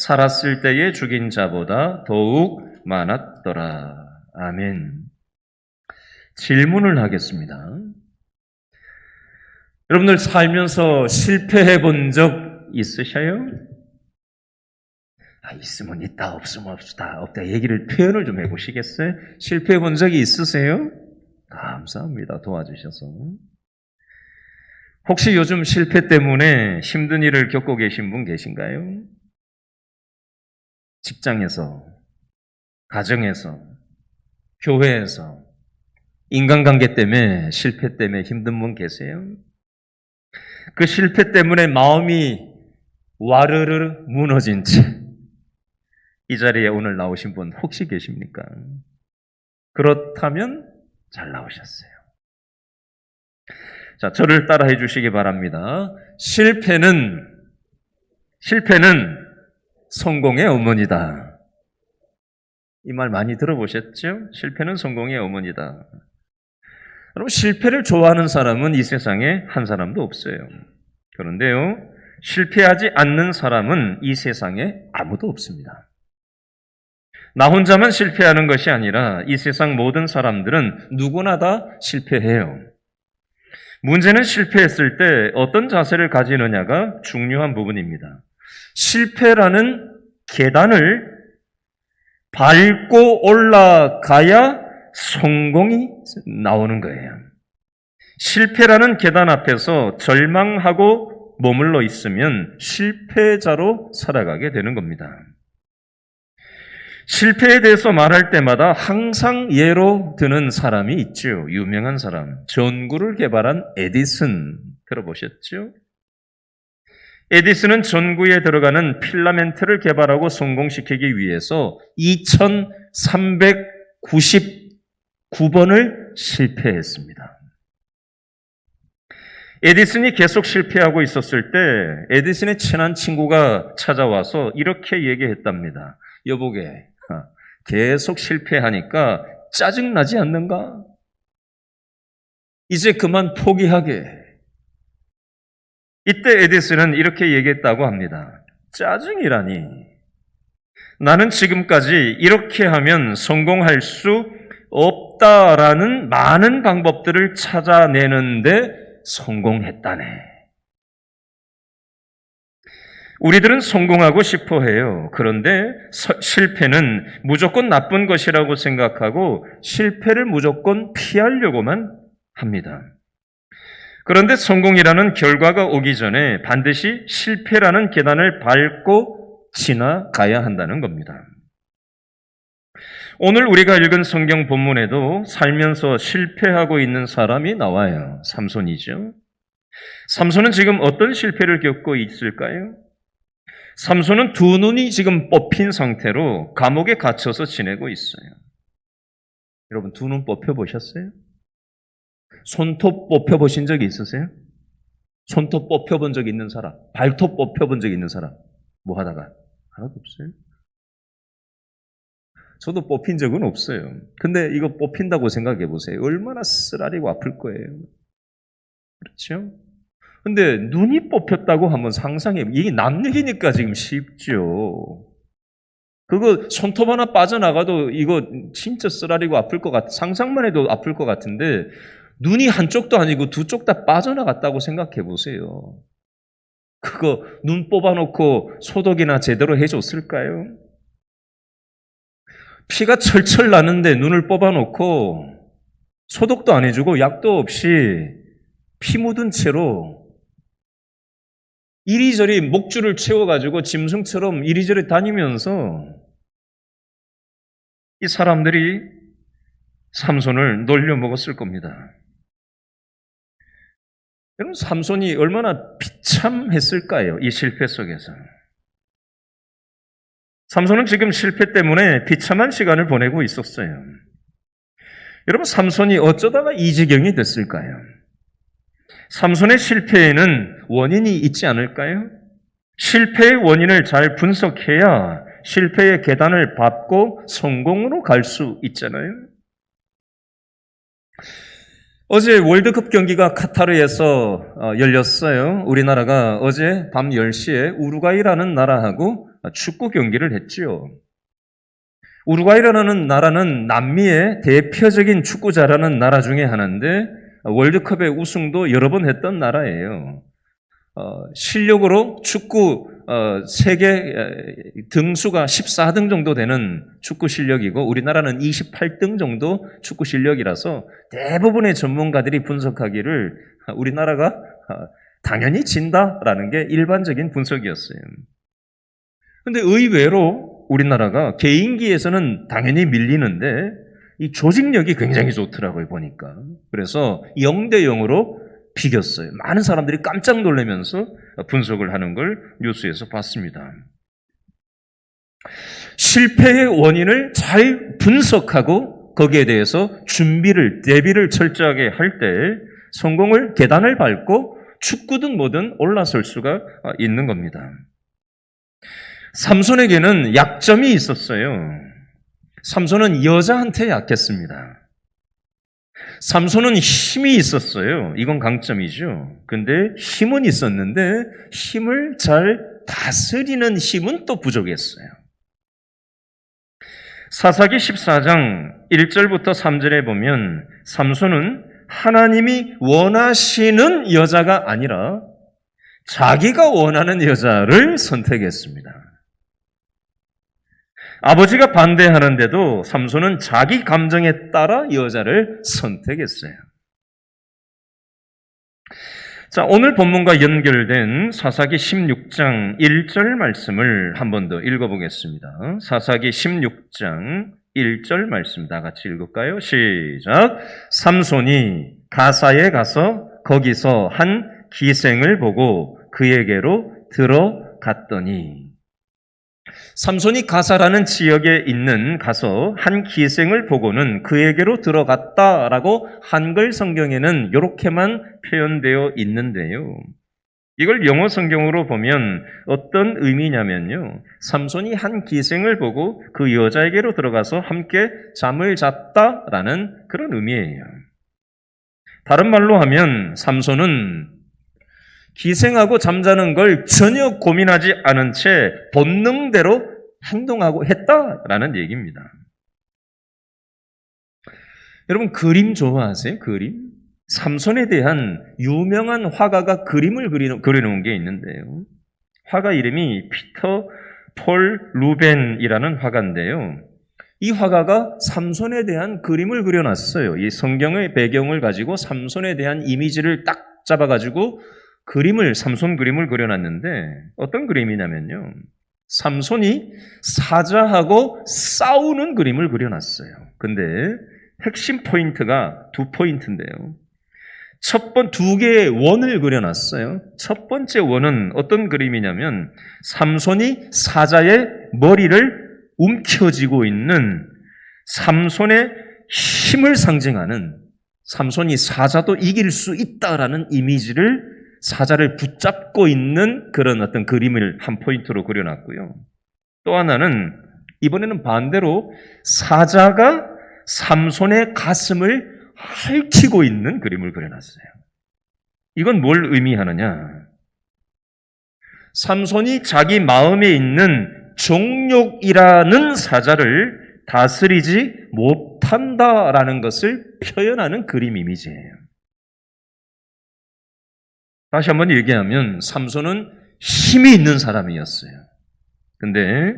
살았을 때에 죽인 자보다 더욱 많았더라. 아멘. 질문을 하겠습니다. 여러분들 살면서 실패해 본 적 있으셔요? 있으면 있다, 없으면 없다 얘기를 표현을 좀 해보시겠어요? 실패해 본 적이 있으세요? 감사합니다. 도와주셔서. 혹시 요즘 실패 때문에 힘든 일을 겪고 계신 분 계신가요? 직장에서, 가정에서, 교회에서, 인간관계 때문에, 실패 때문에 힘든 분 계세요? 그 실패 때문에 마음이 와르르 무너진 채 이 자리에 오늘 나오신 분 혹시 계십니까? 그렇다면 잘 나오셨어요. 자, 저를 따라해 주시기 바랍니다. 실패는 성공의 어머니다. 이 말 많이 들어보셨죠? 실패는 성공의 어머니다. 여러분, 실패를 좋아하는 사람은 이 세상에 한 사람도 없어요. 그런데요, 실패하지 않는 사람은 이 세상에 아무도 없습니다. 나 혼자만 실패하는 것이 아니라 이 세상 모든 사람들은 누구나 다 실패해요. 문제는 실패했을 때 어떤 자세를 가지느냐가 중요한 부분입니다. 실패라는 계단을 밟고 올라가야 성공이 나오는 거예요. 실패라는 계단 앞에서 절망하고 머물러 있으면 실패자로 살아가게 되는 겁니다. 실패에 대해서 말할 때마다 항상 예로 드는 사람이 있죠. 유명한 사람. 전구를 개발한 에디슨 들어보셨죠? 에디슨은 전구에 들어가는 필라멘트를 개발하고 성공시키기 위해서 2399번을 실패했습니다. 에디슨이 계속 실패하고 있었을 때 에디슨의 친한 친구가 찾아와서 이렇게 얘기했답니다. 여보게, 계속 실패하니까 짜증나지 않는가? 이제 그만 포기하게. 이때 에디슨은 이렇게 얘기했다고 합니다. 짜증이라니. 나는 지금까지 이렇게 하면 성공할 수 없다라는 많은 방법들을 찾아내는데 성공했다네. 우리들은 성공하고 싶어 해요. 그런데 실패는 무조건 나쁜 것이라고 생각하고 실패를 무조건 피하려고만 합니다. 그런데 성공이라는 결과가 오기 전에 반드시 실패라는 계단을 밟고 지나가야 한다는 겁니다. 오늘 우리가 읽은 성경 본문에도 살면서 실패하고 있는 사람이 나와요. 삼손이죠. 삼손은 지금 어떤 실패를 겪고 있을까요? 삼손은 두 눈이 지금 뽑힌 상태로 감옥에 갇혀서 지내고 있어요. 여러분, 두 눈 뽑혀보셨어요? 손톱 뽑혀보신 적이 있으세요? 손톱 뽑혀본 적 있는 사람? 발톱 뽑혀본 적 있는 사람? 뭐 하다가? 하나도 없어요? 저도 뽑힌 적은 없어요. 근데 이거 뽑힌다고 생각해 보세요. 얼마나 쓰라리고 아플 거예요. 그렇죠? 근데 눈이 뽑혔다고 한번 상상해. 이게 남 얘기니까 지금 쉽죠. 그거 손톱 하나 빠져나가도 이거 진짜 쓰라리고 아플 것 같아. 상상만 해도 아플 것 같은데 눈이 한쪽도 아니고 두 쪽 다 빠져나갔다고 생각해 보세요. 그거 눈 뽑아놓고 소독이나 제대로 해줬을까요? 피가 철철 나는데 눈을 뽑아놓고 소독도 안 해주고 약도 없이 피 묻은 채로 이리저리 목줄을 채워가지고 짐승처럼 이리저리 다니면서 이 사람들이 삼손을 놀려먹었을 겁니다. 여러분, 삼손이 얼마나 비참했을까요? 이 실패 속에서. 삼손은 지금 실패 때문에 비참한 시간을 보내고 있었어요. 여러분, 삼손이 어쩌다가 이 지경이 됐을까요? 삼손의 실패에는 원인이 있지 않을까요? 실패의 원인을 잘 분석해야 실패의 계단을 밟고 성공으로 갈 수 있잖아요. 어제 월드컵 경기가 카타르에서 열렸어요. 우리나라가 어제 밤 10시에 우루과이라는 나라하고 축구 경기를 했지요. 우루과이라는 나라는 남미의 대표적인 축구 잘하는 나라 중에 하나인데 월드컵의 우승도 여러 번 했던 나라예요. 실력으로 축구 세계 등수가 14등 정도 되는 축구 실력이고 우리나라는 28등 정도 축구 실력이라서 대부분의 전문가들이 분석하기를 우리나라가 당연히 진다라는 게 일반적인 분석이었어요. 그런데 의외로 우리나라가 개인기에서는 당연히 밀리는데 이 조직력이 굉장히 좋더라고요, 보니까. 그래서 0대 0으로 비겼어요. 많은 사람들이 깜짝 놀라면서 분석을 하는 걸 뉴스에서 봤습니다. 실패의 원인을 잘 분석하고 거기에 대해서 대비를 철저하게 할 때 성공을 계단을 밟고 축구든 뭐든 올라설 수가 있는 겁니다. 삼손에게는 약점이 있었어요. 삼손은 여자한테 약했습니다. 삼손은 힘이 있었어요. 이건 강점이죠. 근데 힘은 있었는데 힘을 잘 다스리는 힘은 또 부족했어요. 사사기 14장 1절부터 3절에 보면 삼손은 하나님이 원하시는 여자가 아니라 자기가 원하는 여자를 선택했습니다. 아버지가 반대하는데도 삼손은 자기 감정에 따라 여자를 선택했어요. 자, 오늘 본문과 연결된 사사기 16장 1절 말씀을 한 번 더 읽어보겠습니다. 사사기 16장 1절 말씀 다 같이 읽을까요? 시작. 삼손이 가사에 가서 거기서 한 기생을 보고 그에게로 들어갔더니 삼손이 가사라는 지역에 가서 한 기생을 보고는 그에게로 들어갔다라고 한글 성경에는 이렇게만 표현되어 있는데요. 이걸 영어 성경으로 보면 어떤 의미냐면요. 삼손이 한 기생을 보고 그 여자에게로 들어가서 함께 잠을 잤다라는 그런 의미예요. 다른 말로 하면 삼손은 기생하고 잠자는 걸 전혀 고민하지 않은 채 본능대로 행동하고 했다라는 얘기입니다. 여러분 그림 좋아하세요? 그림? 삼손에 대한 유명한 화가가 그림을 그려놓은 게 있는데요. 화가 이름이 피터 폴 루벤이라는 화가인데요. 이 화가가 삼손에 대한 그림을 그려놨어요. 이 성경의 배경을 가지고 삼손에 대한 이미지를 딱 잡아가지고 삼손 그림을 그려놨는데 어떤 그림이냐면요. 삼손이 사자하고 싸우는 그림을 그려놨어요. 근데 핵심 포인트가 2포인트인데요. 두 개의 원을 그려놨어요. 첫 번째 원은 어떤 그림이냐면 삼손이 사자의 머리를 움켜쥐고 있는 삼손의 힘을 상징하는 삼손이 사자도 이길 수 있다라는 이미지를 사자를 붙잡고 있는 그런 어떤 그림을 한 포인트로 그려놨고요. 또 하나는 이번에는 반대로 사자가 삼손의 가슴을 핥히고 있는 그림을 그려놨어요. 이건 뭘 의미하느냐? 삼손이 자기 마음에 있는 정욕이라는 사자를 다스리지 못한다라는 것을 표현하는 그림 이미지예요. 다시 한번 얘기하면 삼손은 힘이 있는 사람이었어요. 근데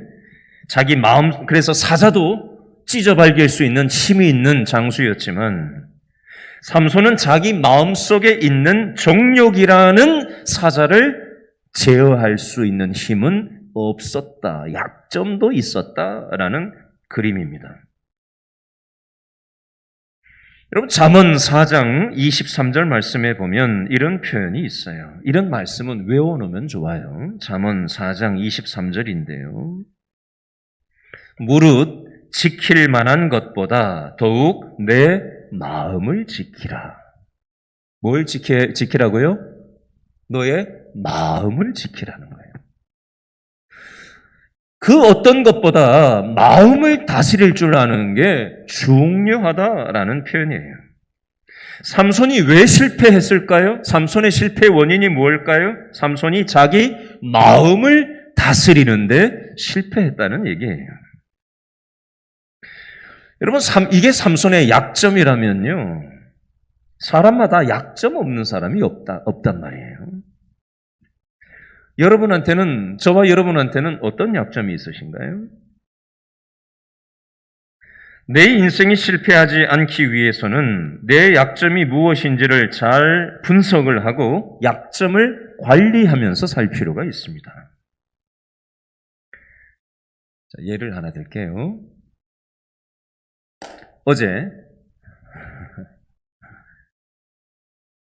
자기 마음, 그래서 사자도 찢어발길 수 있는 힘이 있는 장수였지만 삼손은 자기 마음속에 있는 정욕이라는 사자를 제어할 수 있는 힘은 없었다. 약점도 있었다라는 그림입니다. 여러분 잠언 4장 23절 말씀에 보면 이런 표현이 있어요. 이런 말씀은 외워놓으면 좋아요. 잠언 4장 23절인데요. 무릇 지킬 만한 것보다 더욱 내 마음을 지키라. 뭘 지키라고요? 너의 마음을 지키라는 거예요. 그 어떤 것보다 마음을 다스릴 줄 아는 게 중요하다라는 표현이에요. 삼손이 왜 실패했을까요? 삼손의 실패의 원인이 무엇일까요? 삼손이 자기 마음을 다스리는데 실패했다는 얘기예요. 여러분, 이게 삼손의 약점이라면요. 사람마다 약점 없는 사람이 없단 말이에요. 저와 여러분한테는 어떤 약점이 있으신가요? 내 인생이 실패하지 않기 위해서는 내 약점이 무엇인지를 잘 분석을 하고 약점을 관리하면서 살 필요가 있습니다. 자, 예를 하나 들게요. 어제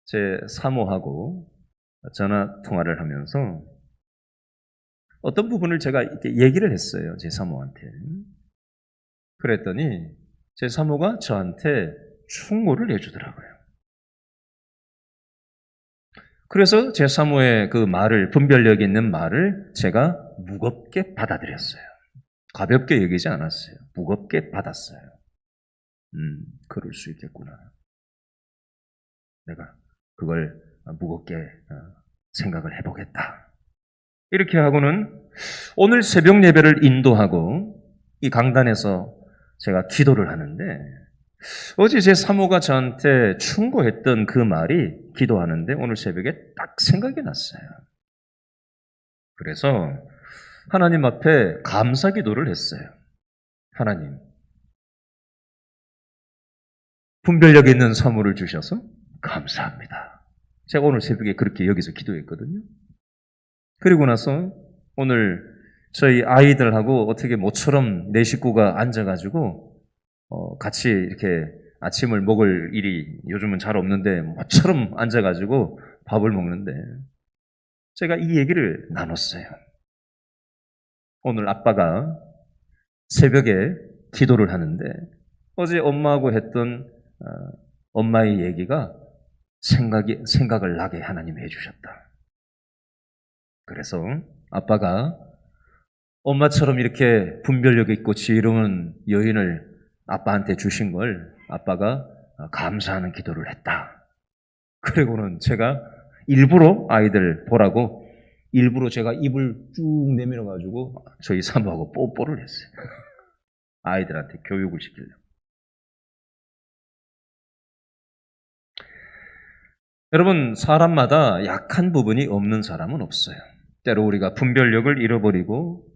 제 사모하고 전화 통화를 하면서 어떤 부분을 제가 이렇게 얘기를 했어요. 제 사모한테. 그랬더니 제 사모가 저한테 충고를 해주더라고요. 그래서 제 사모의 그 말을, 분별력 있는 말을 제가 무겁게 받아들였어요. 가볍게 얘기하지 않았어요. 무겁게 받았어요. 그럴 수 있겠구나. 내가 그걸 무겁게 생각을 해보겠다. 이렇게 하고는 오늘 새벽 예배를 인도하고 이 강단에서 제가 기도를 하는데 어제 제 사모가 저한테 충고했던 그 말이 기도하는데 오늘 새벽에 딱 생각이 났어요. 그래서 하나님 앞에 감사 기도를 했어요. 하나님, 분별력 있는 사모를 주셔서 감사합니다. 제가 오늘 새벽에 그렇게 여기서 기도했거든요. 그리고 나서 오늘 저희 아이들하고 어떻게 모처럼 네 식구가 앉아가지고 같이 이렇게 아침을 먹을 일이 요즘은 잘 없는데 모처럼 앉아가지고 밥을 먹는데 제가 이 얘기를 나눴어요. 오늘 아빠가 새벽에 기도를 하는데 어제 엄마하고 했던 엄마의 얘기가 생각을 나게 하나님이 해주셨다. 그래서 아빠가 엄마처럼 이렇게 분별력 있고 지혜로운 여인을 아빠한테 주신 걸 아빠가 감사하는 기도를 했다. 그리고는 제가 일부러 아이들 보라고 일부러 제가 입을 쭉 내밀어가지고 저희 사모하고 뽀뽀를 했어요. 아이들한테 교육을 시키려고. 여러분, 사람마다 약한 부분이 없는 사람은 없어요. 때로 우리가 분별력을 잃어버리고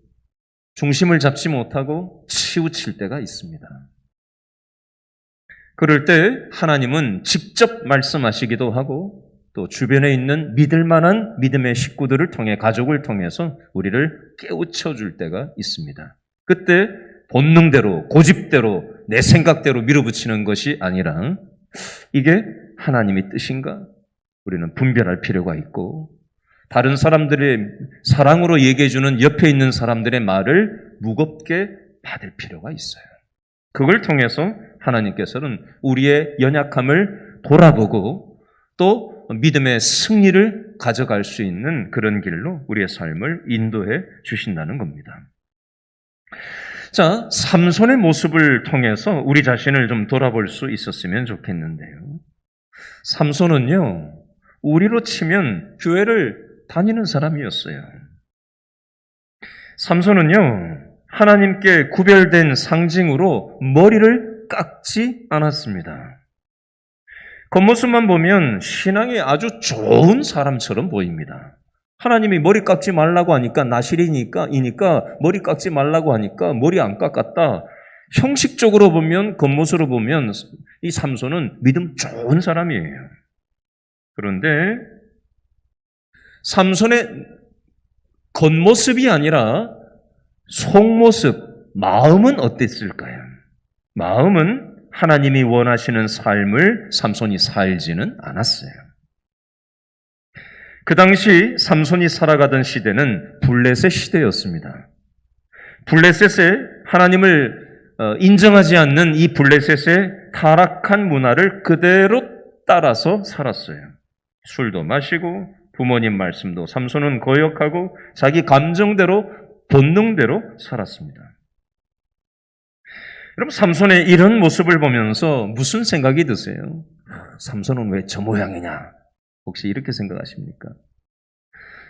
중심을 잡지 못하고 치우칠 때가 있습니다. 그럴 때 하나님은 직접 말씀하시기도 하고 또 주변에 있는 믿을 만한 믿음의 식구들을 통해 가족을 통해서 우리를 깨우쳐줄 때가 있습니다. 그때 본능대로 고집대로 내 생각대로 밀어붙이는 것이 아니라 이게 하나님의 뜻인가? 우리는 분별할 필요가 있고 다른 사람들의 사랑으로 얘기해주는 옆에 있는 사람들의 말을 무겁게 받을 필요가 있어요. 그걸 통해서 하나님께서는 우리의 연약함을 돌아보고 또 믿음의 승리를 가져갈 수 있는 그런 길로 우리의 삶을 인도해 주신다는 겁니다. 자, 삼손의 모습을 통해서 우리 자신을 좀 돌아볼 수 있었으면 좋겠는데요. 삼손은요, 우리로 치면 교회를 다니는 사람이었어요. 삼손은요, 하나님께 구별된 상징으로 머리를 깎지 않았습니다. 겉모습만 보면 신앙이 아주 좋은 사람처럼 보입니다. 하나님이 머리 깎지 말라고 하니까 나실이니까 머리 깎지 말라고 하니까 머리 안 깎았다. 형식적으로 보면 겉모습으로 보면 이 삼손은 믿음 좋은 사람이에요. 그런데 삼손의 겉모습이 아니라 속모습, 마음은 어땠을까요? 마음은 하나님이 원하시는 삶을 삼손이 살지는 않았어요. 그 당시 삼손이 살아가던 시대는 블레셋 시대였습니다. 블레셋에 하나님을 인정하지 않는 이 블레셋의 타락한 문화를 그대로 따라서 살았어요. 술도 마시고 부모님 말씀도 삼손은 거역하고 자기 감정대로 본능대로 살았습니다. 여러분, 삼손의 이런 모습을 보면서 무슨 생각이 드세요? 삼손은 왜 저 모양이냐? 혹시 이렇게 생각하십니까?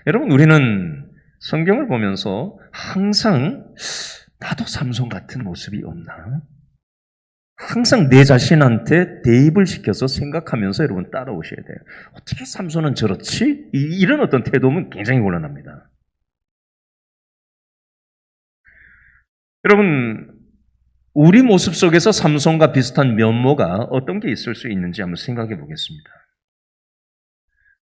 여러분, 우리는 성경을 보면서 항상 나도 삼손 같은 모습이 없나? 항상 내 자신한테 대입을 시켜서 생각하면서 여러분 따라오셔야 돼요. 어떻게 삼손은 저렇지? 이런 어떤 태도는 굉장히 곤란합니다. 여러분, 우리 모습 속에서 삼손과 비슷한 면모가 어떤 게 있을 수 있는지 한번 생각해 보겠습니다.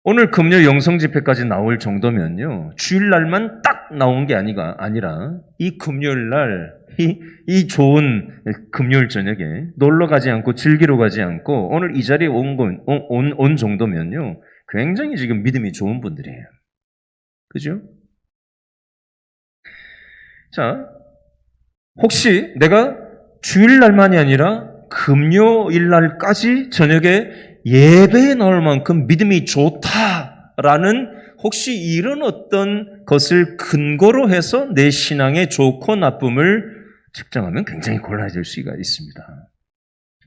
오늘 금요 영성 집회까지 나올 정도면요, 주일날만 딱 나온 게 아니라 이 금요일날 이 좋은 금요일 저녁에 놀러 가지 않고 즐기러 가지 않고 오늘 이 자리에 온 정도면요, 굉장히 지금 믿음이 좋은 분들이에요. 그죠? 자, 혹시 내가 주일날만이 아니라 금요일날까지 저녁에 예배에 나올 만큼 믿음이 좋다라는 혹시 이런 어떤 것을 근거로 해서 내 신앙의 좋고 나쁨을 측정하면 굉장히 곤란해질 수가 있습니다.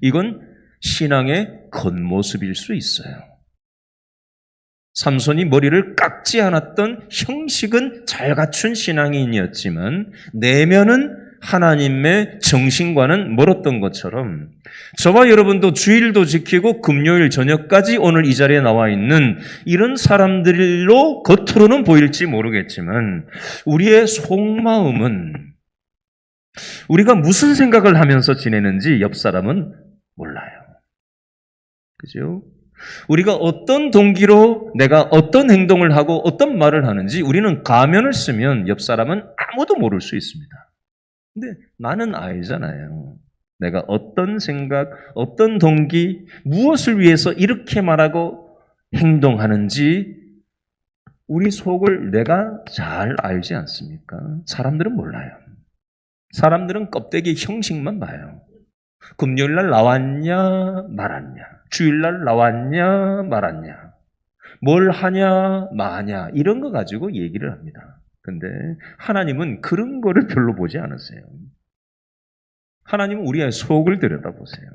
이건 신앙의 겉모습일 수 있어요. 삼손이 머리를 깎지 않았던 형식은 잘 갖춘 신앙인이었지만 내면은 하나님의 정신과는 멀었던 것처럼 저와 여러분도 주일도 지키고 금요일 저녁까지 오늘 이 자리에 나와 있는 이런 사람들로 겉으로는 보일지 모르겠지만 우리의 속마음은 우리가 무슨 생각을 하면서 지내는지 옆 사람은 몰라요. 그죠? 우리가 어떤 동기로 내가 어떤 행동을 하고 어떤 말을 하는지 우리는 가면을 쓰면 옆 사람은 아무도 모를 수 있습니다. 근데 나는 알잖아요. 내가 어떤 생각, 어떤 동기, 무엇을 위해서 이렇게 말하고 행동하는지 우리 속을 내가 잘 알지 않습니까? 사람들은 몰라요. 사람들은 껍데기 형식만 봐요. 금요일날 나왔냐 말았냐, 주일날 나왔냐 말았냐, 뭘 하냐 마냐 이런 거 가지고 얘기를 합니다. 근데 하나님은 그런 거를 별로 보지 않으세요. 하나님은 우리의 속을 들여다보세요.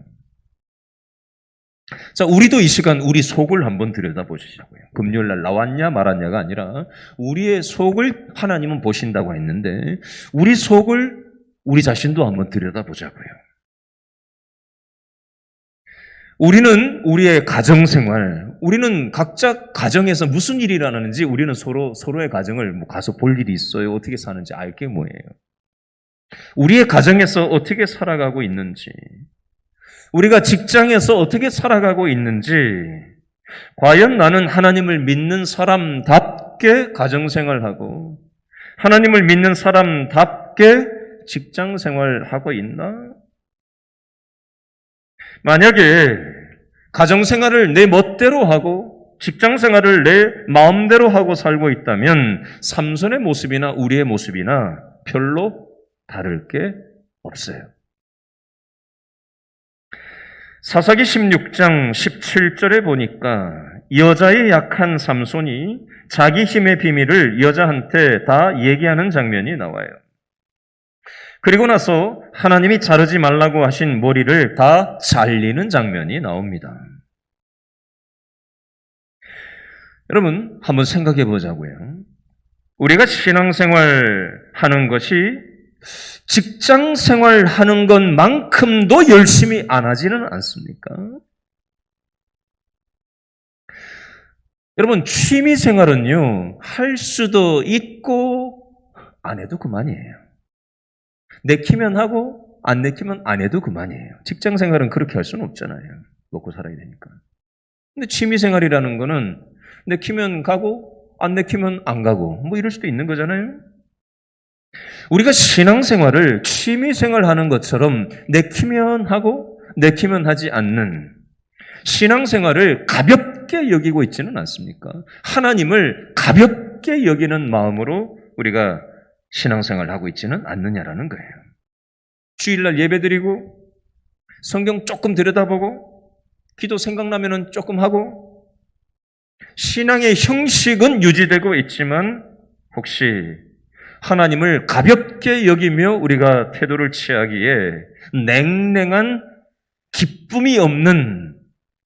자, 우리도 이 시간 우리 속을 한번 들여다보시자고요. 금요일날 나왔냐 말았냐가 아니라 우리의 속을 하나님은 보신다고 했는데 우리 속을 우리 자신도 한번 들여다보자고요. 우리는 우리의 가정생활, 우리는 각자 가정에서 무슨 일이 일어나는지 우리는 서로의 가정을 가서 볼 일이 있어요. 어떻게 사는지 알 게 뭐예요. 우리의 가정에서 어떻게 살아가고 있는지, 우리가 직장에서 어떻게 살아가고 있는지, 과연 나는 하나님을 믿는 사람답게 가정생활하고 하나님을 믿는 사람답게 직장생활하고 있나? 만약에 가정생활을 내 멋대로 하고 직장생활을 내 마음대로 하고 살고 있다면 삼손의 모습이나 우리의 모습이나 별로 다를 게 없어요. 사사기 16장 17절에 보니까 여자의 약한 삼손이 자기 힘의 비밀을 여자한테 다 얘기하는 장면이 나와요. 그리고 나서 하나님이 자르지 말라고 하신 머리를 다 잘리는 장면이 나옵니다. 여러분, 한번 생각해 보자고요. 우리가 신앙생활 하는 것이 직장생활 하는 것만큼도 열심히 안 하지는 않습니까? 여러분, 취미생활은요, 할 수도 있고 안 해도 그만이에요. 내키면 하고 안 내키면 안 해도 그만이에요. 직장생활은 그렇게 할 수는 없잖아요. 먹고 살아야 되니까. 근데 취미생활이라는 거는 내키면 가고 안 내키면 안 가고 뭐 이럴 수도 있는 거잖아요. 우리가 신앙생활을 취미생활 하는 것처럼 내키면 하고 내키면 하지 않는 신앙생활을 가볍게 여기고 있지는 않습니까? 하나님을 가볍게 여기는 마음으로 우리가 신앙생활을 하고 있지는 않느냐라는 거예요. 주일날 예배드리고 성경 조금 들여다보고 기도 생각나면 조금 하고 신앙의 형식은 유지되고 있지만 혹시 하나님을 가볍게 여기며 우리가 태도를 취하기에 냉랭한 기쁨이 없는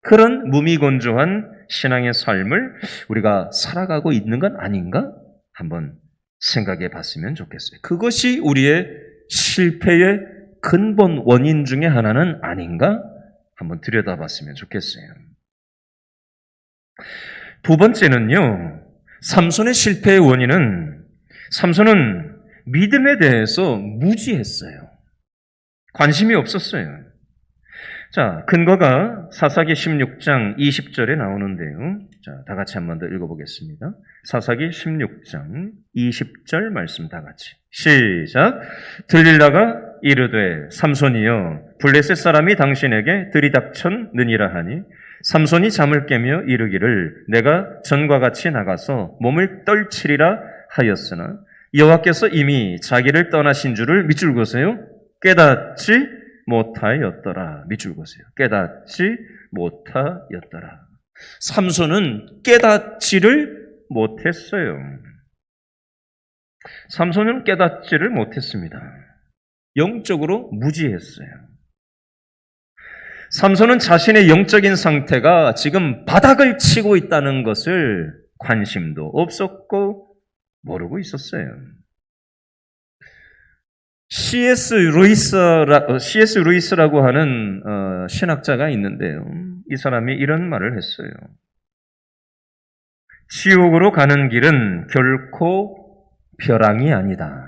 그런 무미건조한 신앙의 삶을 우리가 살아가고 있는 건 아닌가? 한번 생각해 봤으면 좋겠어요. 그것이 우리의 실패의 근본 원인 중에 하나는 아닌가? 한번 들여다봤으면 좋겠어요. 두 번째는요, 삼손의 실패의 원인은 삼손은 믿음에 대해서 무지했어요. 관심이 없었어요. 자, 근거가 사사기 16장 20절에 나오는데요. 자, 다 같이 한 번 더 읽어보겠습니다. 사사기 16장 20절 말씀 다 같이. 시작. 들릴라가 이르되 삼손이여 블레셋 사람이 당신에게 들이닥쳤느니라 하니 삼손이 잠을 깨며 이르기를 내가 전과 같이 나가서 몸을 떨치리라 하였으나 여호와께서 이미 자기를 떠나신 줄을 밑줄 그으세요. 깨닫지 못하였더라. 밑줄 그으세요. 깨닫지 못하였더라. 삼손은 깨닫지를 못했어요. 삼손은 깨닫지를 못했습니다. 영적으로 무지했어요. 삼손은 자신의 영적인 상태가 지금 바닥을 치고 있다는 것을 관심도 없었고 모르고 있었어요. C.S. 루이스라고 하는 신학자가 있는데요. 이 사람이 이런 말을 했어요. 지옥으로 가는 길은 결코 벼랑이 아니다.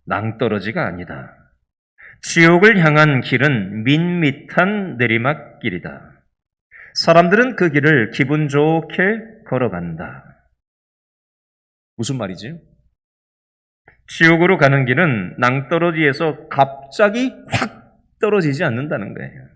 낭떠러지가 아니다. 지옥을 향한 길은 밋밋한 내리막길이다. 사람들은 그 길을 기분 좋게 걸어간다. 무슨 말이지? 지옥으로 가는 길은 낭떠러지에서 갑자기 확 떨어지지 않는다는 거예요.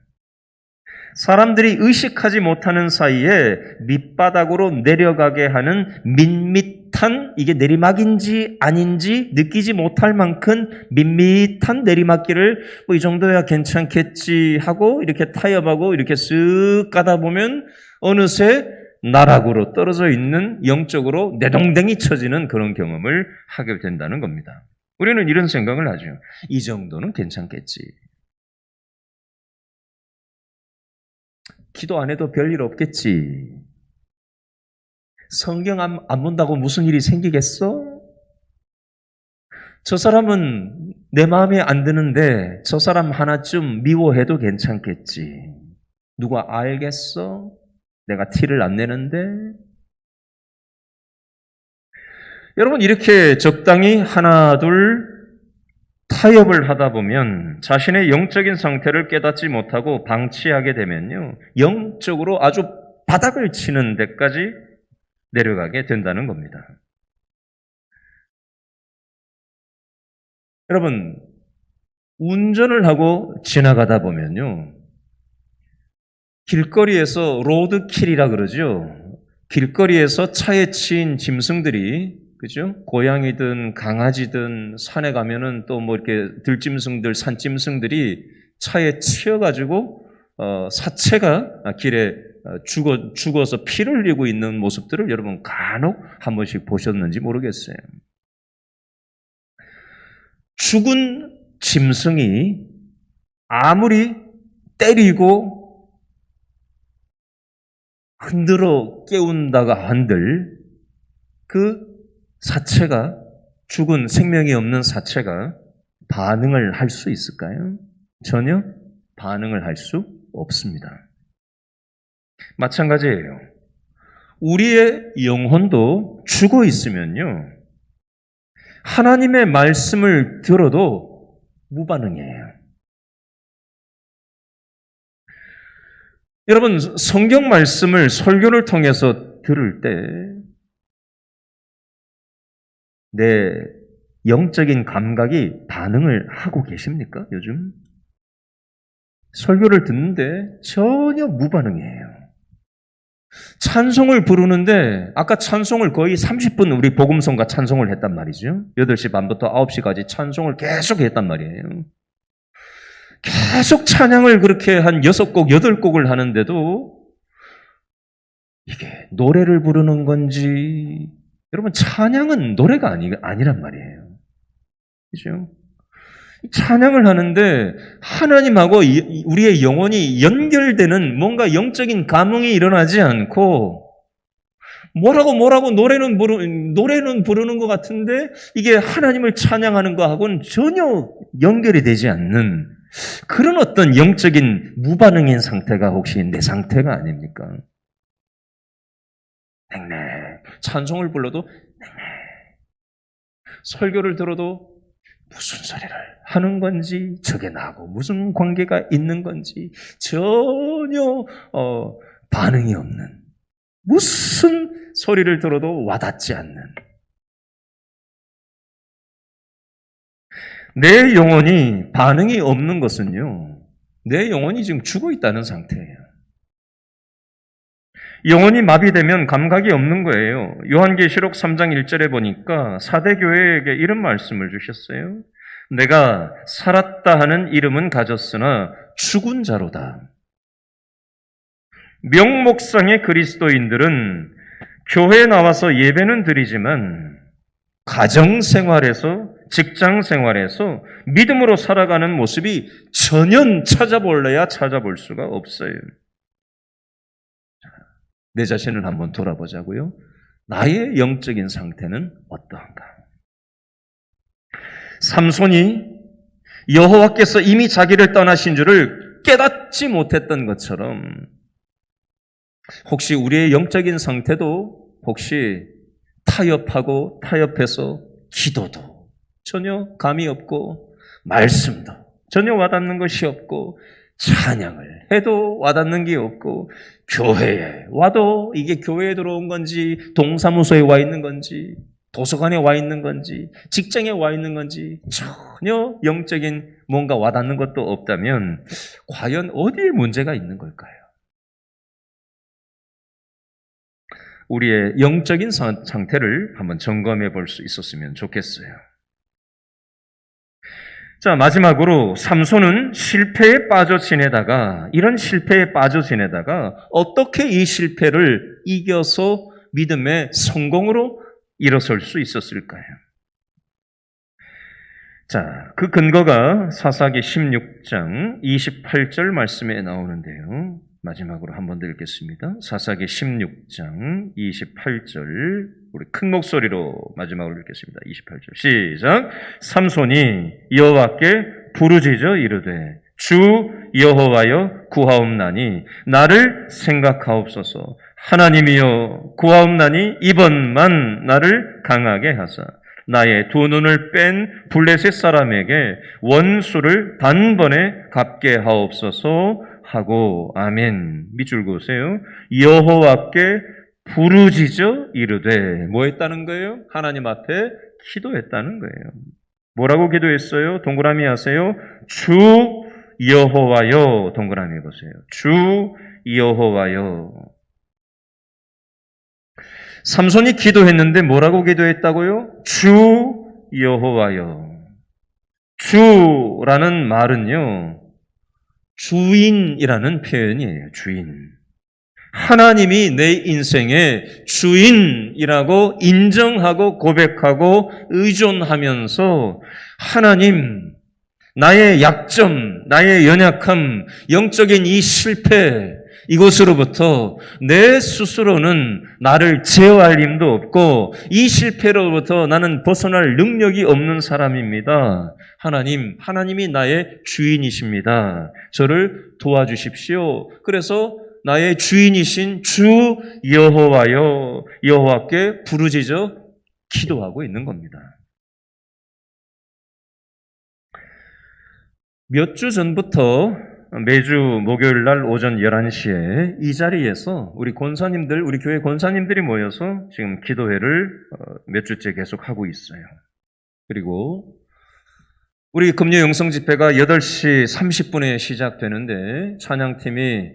사람들이 의식하지 못하는 사이에 밑바닥으로 내려가게 하는 밋밋한, 이게 내리막인지 아닌지 느끼지 못할 만큼 밋밋한 내리막길을 이 정도야 괜찮겠지 하고 이렇게 타협하고 이렇게 쓱 가다 보면 어느새 나락으로 떨어져 있는, 영적으로 내동댕이 쳐지는 그런 경험을 하게 된다는 겁니다. 우리는 이런 생각을 하죠. 이 정도는 괜찮겠지. 기도 안 해도 별일 없겠지. 성경 안 본다고 무슨 일이 생기겠어? 저 사람은 내 마음에 안 드는데 저 사람 하나쯤 미워해도 괜찮겠지. 누가 알겠어? 내가 티를 안 내는데? 여러분, 이렇게 적당히 하나 둘 타협을 하다 보면 자신의 영적인 상태를 깨닫지 못하고 방치하게 되면요, 영적으로 아주 바닥을 치는 데까지 내려가게 된다는 겁니다. 여러분, 운전을 하고 지나가다 보면요, 길거리에서 로드킬이라 그러죠. 길거리에서 차에 치인 짐승들이, 그죠? 고양이든 강아지든 산에 가면은 또 뭐 이렇게 들짐승들, 산짐승들이 차에 치여가지고 사체가 길에 죽어서 피를 흘리고 있는 모습들을 여러분 간혹 한 번씩 보셨는지 모르겠어요. 죽은 짐승이 아무리 때리고 흔들어 깨운다가 한들 그 사체가, 죽은 생명이 없는 사체가 반응을 할 수 있을까요? 전혀 반응을 할 수 없습니다. 마찬가지예요. 우리의 영혼도 죽어 있으면요, 하나님의 말씀을 들어도 무반응이에요. 여러분, 성경 말씀을 설교를 통해서 들을 때 내 영적인 감각이 반응을 하고 계십니까? 요즘? 설교를 듣는데 전혀 무반응이에요. 찬송을 부르는데 아까 찬송을 거의 30분 우리 복음성가 찬송을 했단 말이죠. 8시 반부터 9시까지 찬송을 계속 했단 말이에요. 계속 찬양을 그렇게 한 6곡, 8곡을 하는데도 이게 노래를 부르는 건지, 여러분, 찬양은 노래가 아니란 말이에요. 그죠? 찬양을 하는데 하나님하고 우리의 영혼이 연결되는 뭔가 영적인 감흥이 일어나지 않고 뭐라고 노래는 부르는 것 같은데 이게 하나님을 찬양하는 거하고는 전혀 연결이 되지 않는 그런 어떤 영적인 무반응인 상태가 혹시 내 상태가 아닙니까? 냉랭. 찬송을 불러도 냉랭. 설교를 들어도 무슨 소리를 하는 건지 저게 나하고 무슨 관계가 있는 건지 전혀 반응이 없는, 무슨 소리를 들어도 와닿지 않는, 내 영혼이 반응이 없는 것은요, 내 영혼이 지금 죽어 있다는 상태예요. 영혼이 마비되면 감각이 없는 거예요. 요한계시록 3장 1절에 보니까 사대 교회에게 이런 말씀을 주셨어요. 내가 살았다 하는 이름은 가졌으나 죽은 자로다. 명목상의 그리스도인들은 교회에 나와서 예배는 드리지만 가정생활에서, 직장생활에서 믿음으로 살아가는 모습이 전혀 찾아볼래야 찾아볼 수가 없어요. 내 자신을 한번 돌아보자고요. 나의 영적인 상태는 어떠한가? 삼손이 여호와께서 이미 자기를 떠나신 줄을 깨닫지 못했던 것처럼 혹시 우리의 영적인 상태도 혹시 타협해서 기도도 전혀 감이 없고 말씀도 전혀 와닿는 것이 없고 찬양을 해도 와닿는 게 없고 교회에 와도 이게 교회에 들어온 건지 동사무소에 와 있는 건지 도서관에 와 있는 건지 직장에 와 있는 건지 전혀 영적인 뭔가 와닿는 것도 없다면 과연 어디에 문제가 있는 걸까요? 우리의 영적인 상태를 한번 점검해 볼 수 있었으면 좋겠어요. 자, 마지막으로 삼손은 실패에 빠져 지내다가 어떻게 이 실패를 이겨서 믿음의 성공으로 일어설 수 있었을까요? 자, 그 근거가 사사기 16장 28절 말씀에 나오는데요. 마지막으로 한 번 더 읽겠습니다. 사사기 16장 28절 우리 큰 목소리로 마지막으로 읽겠습니다. 28절 시작. 삼손이 여호와께 부르짖어 이르되 주 여호와여 구하옵나니 나를 생각하옵소서. 하나님이여 구하옵나니 이번만 나를 강하게 하사 나의 두 눈을 뺀 블레셋 사람에게 원수를 단번에 갚게 하옵소서 하고 아멘. 밑줄 그으세요. 여호와께 부르짖어 이르되 뭐 했다는 거예요? 하나님 앞에 기도했다는 거예요. 뭐라고 기도했어요? 동그라미 하세요. 주 여호와여. 동그라미 보세요. 주 여호와여. 삼손이 기도했는데 뭐라고 기도했다고요? 주 여호와여. 주라는 말은요, 주인이라는 표현이에요. 주인. 하나님이 내 인생의 주인이라고 인정하고 고백하고 의존하면서 하나님, 나의 약점, 나의 연약함, 영적인 이 실패, 이것으로부터 내 스스로는 나를 제어할 힘도 없고 이 실패로부터 나는 벗어날 능력이 없는 사람입니다. 하나님, 하나님이 나의 주인이십니다. 저를 도와주십시오. 그래서 나의 주인이신 주 여호와여, 여호와께 부르짖어 기도하고 있는 겁니다. 몇 주 전부터 매주 목요일 날 오전 11시에 이 자리에서 우리 권사님들, 우리 교회 권사님들이 모여서 지금 기도회를 몇 주째 계속 하고 있어요. 그리고 우리 금요 영성 집회가 8시 30분에 시작되는데 찬양팀이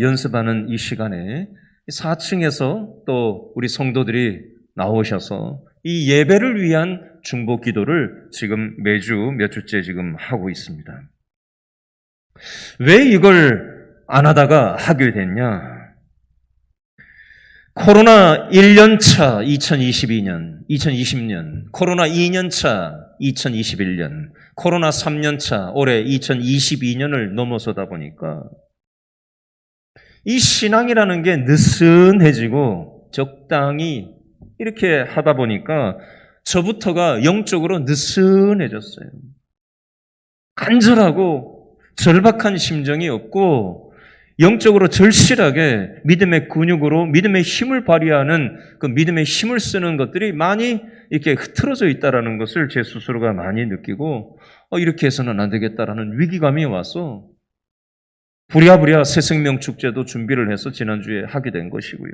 연습하는 이 시간에 4층에서 또 우리 성도들이 나오셔서 이 예배를 위한 중보 기도를 지금 매주 몇 주째 지금 하고 있습니다. 왜 이걸 안 하다가 하게 됐냐? 코로나 1년차 2020년, 코로나 2년차 2021년, 코로나 3년차 올해 2022년을 넘어서다 보니까 이 신앙이라는 게 느슨해지고 적당히 이렇게 하다 보니까 저부터가 영적으로 느슨해졌어요. 간절하고 절박한 심정이 없고 영적으로 절실하게 믿음의 근육으로 믿음의 힘을 발휘하는 그 믿음의 힘을 쓰는 것들이 많이 이렇게 흐트러져 있다는 것을 제 스스로가 많이 느끼고 이렇게 해서는 안 되겠다라는 위기감이 와서 부랴부랴 새생명 축제도 준비를 해서 지난주에 하게 된 것이고요.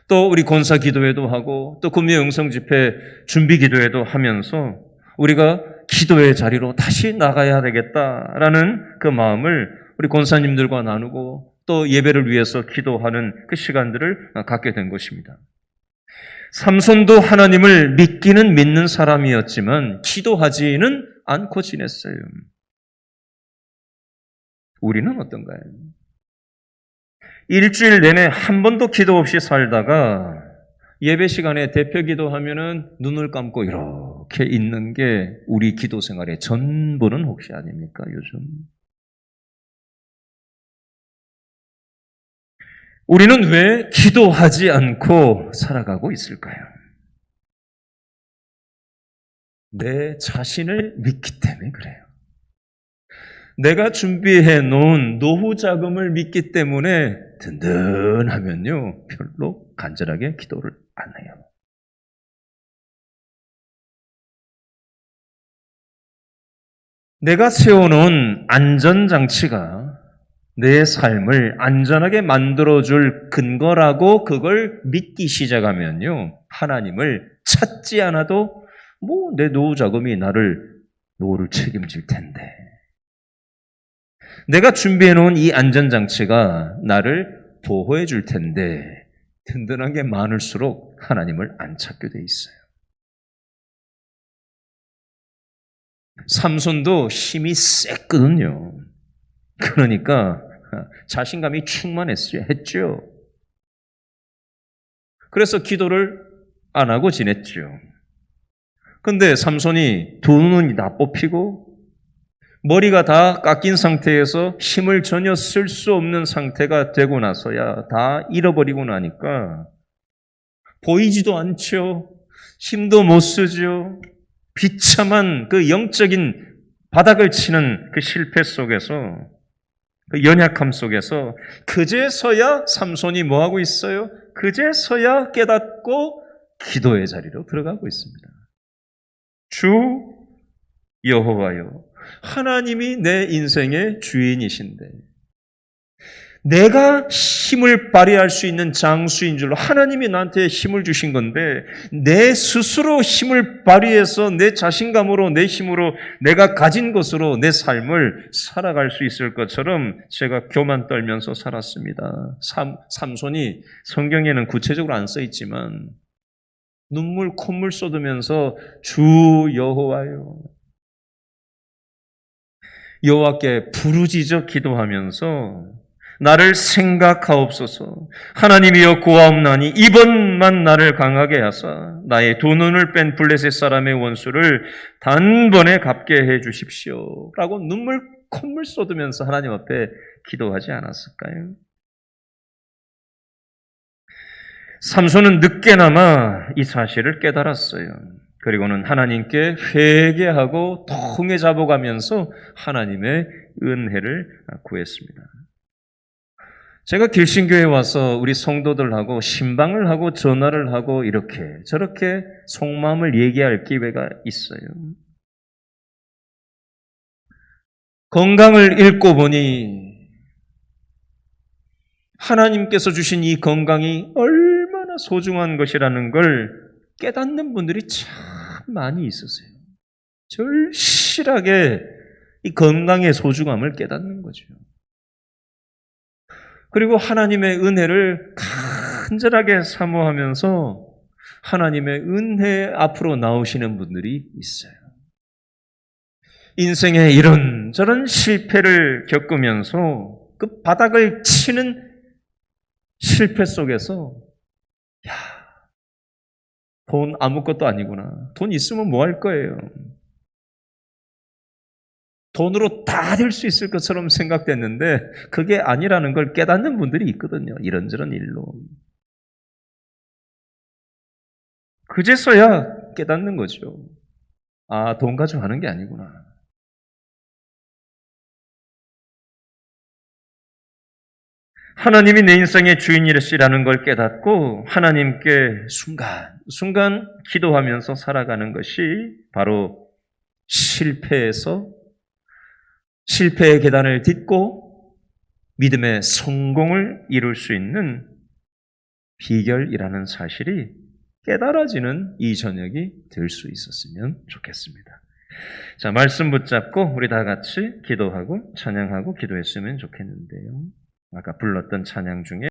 또 우리 권사 기도회도 하고 또 금요 영성 집회 준비 기도회도 하면서 우리가 기도의 자리로 다시 나가야 되겠다라는 그 마음을 우리 권사님들과 나누고 또 예배를 위해서 기도하는 그 시간들을 갖게 된 것입니다. 삼손도 하나님을 믿기는 믿는 사람이었지만 기도하지는 않고 지냈어요. 우리는 어떤가요? 일주일 내내 한 번도 기도 없이 살다가 예배 시간에 대표 기도하면은 눈을 감고 이렇게 있는 게 우리 기도 생활의 전부는 혹시 아닙니까, 요즘? 우리는 왜 기도하지 않고 살아가고 있을까요? 내 자신을 믿기 때문에 그래요. 내가 준비해 놓은 노후 자금을 믿기 때문에 든든하면요, 별로 간절하게 기도를 안 해요. 내가 세워놓은 안전장치가 내 삶을 안전하게 만들어줄 근거라고 그걸 믿기 시작하면요, 하나님을 찾지 않아도 내 노후 자금이 노후를 책임질 텐데, 내가 준비해놓은 이 안전장치가 나를 보호해 줄 텐데 든든한 게 많을수록 하나님을 안 찾게 돼 있어요. 삼손도 힘이 셌거든요. 그러니까 자신감이 충만했죠. 그래서 기도를 안 하고 지냈죠. 근데 삼손이 두 눈이 다 뽑히고 머리가 다 깎인 상태에서 힘을 전혀 쓸 수 없는 상태가 되고 나서야 다 잃어버리고 나니까 보이지도 않죠. 힘도 못 쓰죠. 비참한 그 영적인 바닥을 치는 그 실패 속에서, 그 연약함 속에서 그제서야 삼손이 뭐하고 있어요? 그제서야 깨닫고 기도의 자리로 들어가고 있습니다. 주 여호와여, 하나님이 내 인생의 주인이신데 내가 힘을 발휘할 수 있는 장수인 줄로 하나님이 나한테 힘을 주신 건데 내 스스로 힘을 발휘해서 내 자신감으로 내 힘으로 내가 가진 것으로 내 삶을 살아갈 수 있을 것처럼 제가 교만 떨면서 살았습니다. 삼손이 성경에는 구체적으로 안 써 있지만 눈물 콧물 쏟으면서 주 여호와여, 여호와께 부르짖어 기도하면서 나를 생각하옵소서. 하나님이여 구하옵나니 이번만 나를 강하게 하사 나의 두 눈을 뺀 블레셋 사람의 원수를 단번에 갚게 해 주십시오. 라고 눈물 콧물 쏟으면서 하나님 앞에 기도하지 않았을까요? 삼손은 늦게나마 이 사실을 깨달았어요. 그리고는 하나님께 회개하고 통해 잡아가면서 하나님의 은혜를 구했습니다. 제가 길신교회에 와서 우리 성도들하고 신방을 하고 전화를 하고 이렇게 저렇게 속마음을 얘기할 기회가 있어요. 건강을 잃고 보니 하나님께서 주신 이 건강이 얼마나 소중한 것이라는 걸 깨닫는 분들이 참 많이 있으세요. 절실하게 이 건강의 소중함을 깨닫는 거죠. 그리고 하나님의 은혜를 간절하게 사모하면서 하나님의 은혜 앞으로 나오시는 분들이 있어요. 인생의 이런저런 실패를 겪으면서 그 바닥을 치는 실패 속에서 돈 아무것도 아니구나. 돈 있으면 뭐 할 거예요? 돈으로 다 될 수 있을 것처럼 생각됐는데 그게 아니라는 걸 깨닫는 분들이 있거든요. 이런저런 일로. 그제서야 깨닫는 거죠. 아, 돈 가지고 하는 게 아니구나. 하나님이 내 인생의 주인이시라는 걸 깨닫고 하나님께 순간 기도하면서 살아가는 것이 바로 실패의 계단을 딛고 믿음의 성공을 이룰 수 있는 비결이라는 사실이 깨달아지는 이 저녁이 될 수 있었으면 좋겠습니다. 자, 말씀 붙잡고 우리 다 같이 기도하고 찬양하고 기도했으면 좋겠는데요. 아까 불렀던 찬양 중에